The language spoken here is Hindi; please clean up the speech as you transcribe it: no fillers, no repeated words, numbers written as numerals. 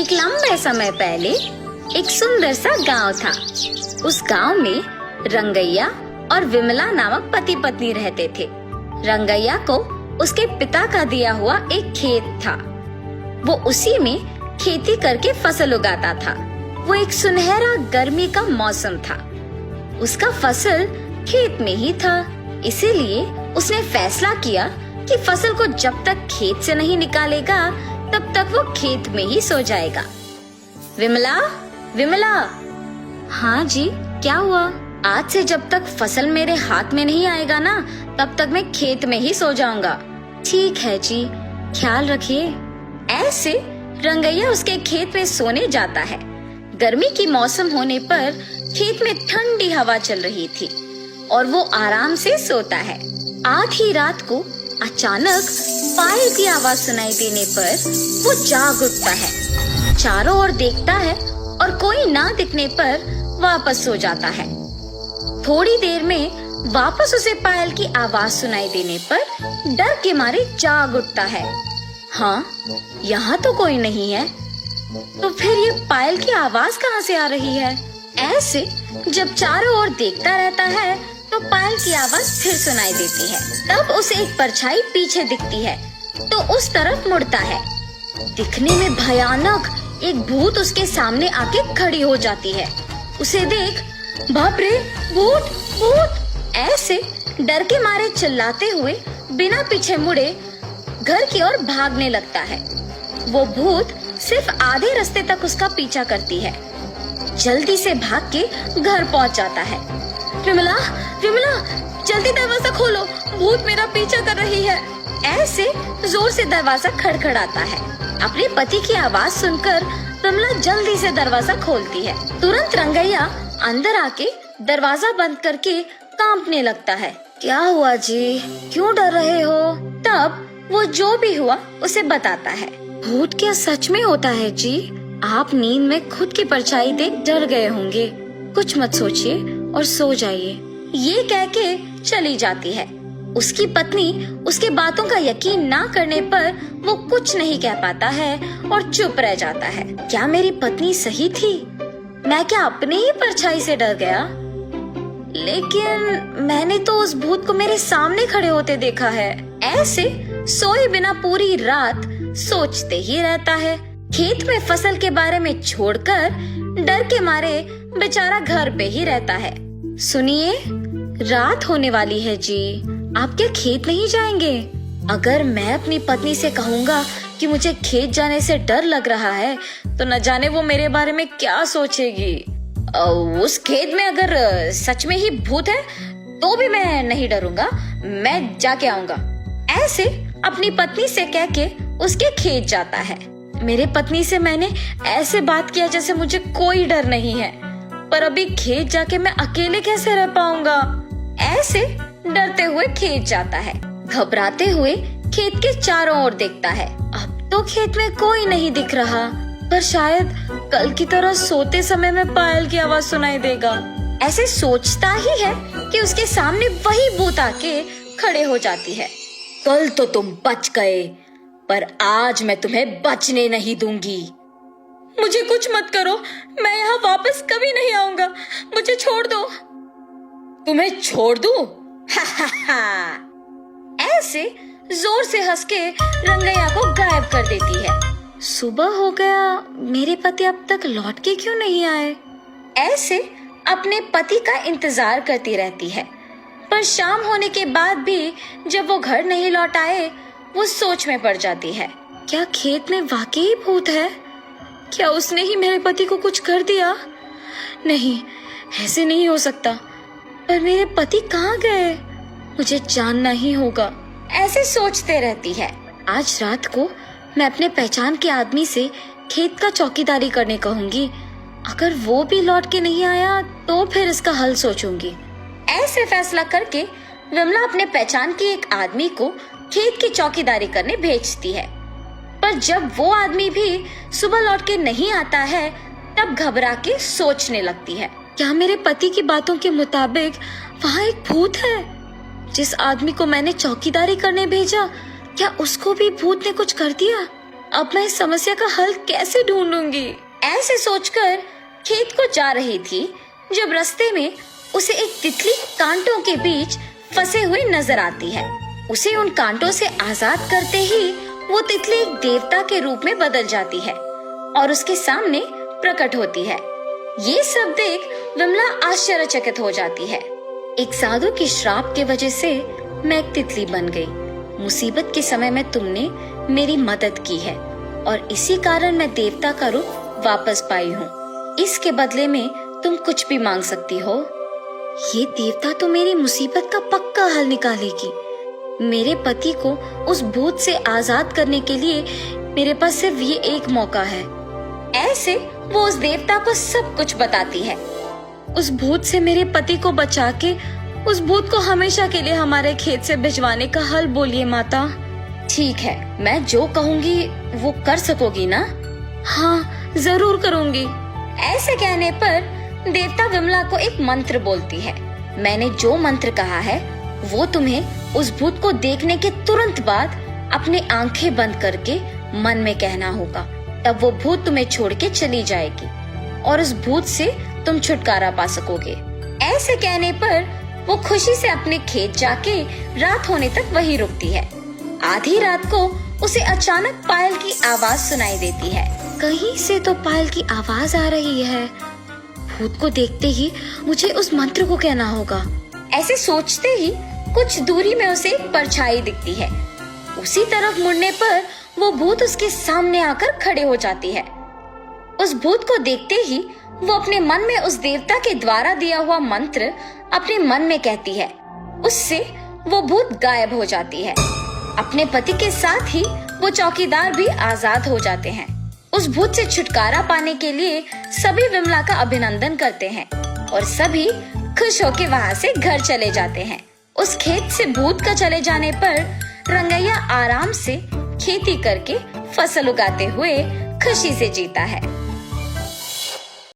एक लंबे समय पहले एक सुंदर सा गांव था। उस गांव में रंगैया और विमला नामक पति पत्नी रहते थे। रंगैया को उसके पिता का दिया हुआ एक खेत था। वो उसी में खेती करके फसल उगाता था। वो एक सुनहरा गर्मी का मौसम था। उसका फसल खेत में ही था, इसीलिए उसने फैसला किया कि फसल को जब तक खेत से नहीं निकालेगा तब तक वो खेत में ही सो जाएगा। विमला, विमला। हाँ जी, क्या हुआ? आज से जब तक फसल मेरे हाथ में नहीं आएगा ना, तब तक मैं खेत में ही सो जाऊंगा। ठीक है जी, ख्याल रखिए। ऐसे रंगैया उसके खेत में सोने जाता है। गर्मी की मौसम होने पर खेत में ठंडी हवा चल रही थी और वो आराम से सोता है। आधी रात को अचानक पायल की आवाज सुनाई देने पर वो जाग उठता है। चारों ओर देखता है और कोई ना दिखने पर वापस सो जाता है। थोड़ी देर में वापस उसे पायल की आवाज सुनाई देने पर डर के मारे जाग उठता है। हाँ, यहाँ तो कोई नहीं है, तो फिर ये पायल की आवाज कहाँ से आ रही है? ऐसे जब चारों ओर देखता रहता है तो पायल की आवाज फिर सुनाई देती है। तब उसे एक परछाई पीछे दिखती है तो उस तरफ मुड़ता है। दिखने में भयानक एक भूत उसके सामने आके खड़ी हो जाती है। उसे देख, बाप रे, भूत भूत! ऐसे डर के मारे चिल्लाते हुए बिना पीछे मुड़े घर की ओर भागने लगता है। वो भूत सिर्फ आधे रास्ते तक उसका पीछा करती है। जल्दी से भाग के घर पहुंच जाता है। विमला, विमला, जल्दी दरवाजा खोलो, भूत मेरा पीछा कर रही है। ऐसे जोर से दरवाजा खड़खड़ाता है। अपने पति की आवाज सुनकर विमला जल्दी से दरवाजा खोलती है। तुरंत रंगैया अंदर आके दरवाजा बंद करके कांपने लगता है। क्या हुआ जी, क्यों डर रहे हो? तब वो जो भी हुआ उसे बताता है। भूत क्या सच में होता है जी? आप नींद में खुद की परछाई देख डर गए होंगे। कुछ मत सोचिए और सो जाइए। ये कह के चली जाती है। उसकी पत्नी उसके बातों का यकीन ना करने पर वो कुछ नहीं कह पाता है और चुप रह जाता है। क्या मेरी पत्नी सही थी? मैं क्या अपने ही परछाई से डर गया? लेकिन मैंने तो उस भूत को मेरे सामने खड़े होते देखा है। ऐसे सोए बिना पूरी रात सोचते ही रहता है। खेत में फसल के बारे में छोड़कर डर के मारे बेचारा घर पे ही रहता है। सुनिए, रात होने वाली है जी, आप क्या खेत नहीं जाएंगे? अगर मैं अपनी पत्नी से कहूँगा कि मुझे खेत जाने से डर लग रहा है तो न जाने वो मेरे बारे में क्या सोचेगी। उस खेत में अगर सच में ही भूत है तो भी मैं नहीं डरूंगा, मैं जाके आऊंगा। ऐसे अपनी पत्नी से कह के उसके खेत जाता है। मेरे पत्नी से मैंने ऐसे बात किया जैसे मुझे कोई डर नहीं है, पर अभी खेत जाके मैं अकेले कैसे रह पाऊंगा? ऐसे डरते हुए खेत जाता है। घबराते हुए खेत के चारों ओर देखता है। अब तो खेत में कोई नहीं दिख रहा, पर शायद कल की तरह सोते समय में पायल की आवाज सुनाई देगा। ऐसे सोचता ही है कि उसके सामने वही भूत आके खड़े हो जाती है। कल तो तुम बच गए, पर आज मैं तुम्हें बचने नहीं दूंगी। मुझे कुछ मत करो, मैं यहाँ वापस कभी नहीं आऊंगा, मुझे छोड़ दो। तुम्हें छोड़ दूं? ऐसे जोर से हंस के रंगैया को गायब कर देती है। सुबह हो गया, मेरे पति अब तक लौट के क्यों नहीं आए? ऐसे अपने पति का इंतजार करती रहती है, पर शाम होने के बाद भी जब वो घर नहीं लौट आए, वो सोच में पड़ जाती है। क्या खेत में वाकई भूत है? क्या उसने ही मेरे पति को कुछ कर दिया? नहीं, ऐसे नहीं हो सकता। पर मेरे पति कहाँ गए? मुझे जानना ही होगा। ऐसे सोचते रहती है। आज रात को मैं अपने पहचान के आदमी से खेत का चौकीदारी करने कहूंगी। अगर वो भी लौट के नहीं आया तो फिर इसका हल सोचूंगी। ऐसे फैसला करके विमला अपने पहचान के एक आदमी को खेत की चौकीदारी करने भेजती है। पर जब वो आदमी भी सुबह लौट के नहीं आता है, तब घबरा के सोचने लगती है। क्या मेरे पति की बातों के मुताबिक वहाँ एक भूत है? जिस आदमी को मैंने चौकीदारी करने भेजा, क्या उसको भी भूत ने कुछ कर दिया? अब मैं इस समस्या का हल कैसे ढूंढूंगी? ऐसे सोचकर खेत को जा रही थी जब रास्ते में उसे एक तितली कांटों के बीच फंसे हुए नजर आती है। उसे उन कांटों से आजाद करते ही वो तितली एक देवता के रूप में बदल जाती है और उसके सामने प्रकट होती है। ये सब देख विमला आश्चर्यचकित हो जाती है। एक साधु की श्राप के वजह से मैं एक तितली बन गई। मुसीबत के समय में तुमने मेरी मदद की है और इसी कारण मैं देवता का रूप वापस पाई हूँ। इसके बदले में तुम कुछ भी मांग सकती हो। ये देवता तो मेरी मुसीबत का पक्का हल निकालेगी। मेरे पति को उस भूत से आजाद करने के लिए मेरे पास सिर्फ ये एक मौका है। ऐसे वो उस देवता को सब कुछ बताती है। उस भूत से मेरे पति को बचा के उस भूत को हमेशा के लिए हमारे खेत से भिजवाने का हल बोलिए माता। ठीक है, मैं जो कहूँगी वो कर सकोगी ना? हाँ, जरूर करूँगी। ऐसे कहने पर देवता विमला को एक मंत्र बोलती है। मैंने जो मंत्र कहा है वो तुम्हें उस भूत को देखने के तुरंत बाद अपनी आंखें बंद करके मन में कहना होगा। तब वो भूत तुम्हें छोड़ के चली जाएगी और उस भूत से तुम छुटकारा पा सकोगे। ऐसे कहने पर वो खुशी से अपने खेत जाके रात होने तक वहीं रुकती है। आधी रात को उसे अचानक पायल की आवाज सुनाई देती है। कहीं से तो पायल की आवाज आ रही है। भूत को देखते ही मुझे उस मंत्र को कहना होगा। ऐसे सोचते ही कुछ दूरी में उसे एक परछाई दिखती है। उसी तरफ मुड़ने पर वो भूत उसके सामने आकर खड़े हो जाती है। उस भूत को देखते ही वो अपने मन में उस देवता के द्वारा दिया हुआ मंत्र अपने मन में कहती है। उससे वो भूत गायब हो जाती है। अपने पति के साथ ही वो चौकीदार भी आजाद हो जाते हैं। उस भूत से छुटकारा पाने के लिए सभी विमला का अभिनंदन करते हैं और सभी खुश होकर वहाँ से घर चले जाते हैं। उस खेत से भूत का चले जाने पर रंगैया आराम से खेती करके फसल उगाते हुए खुशी से जीता है।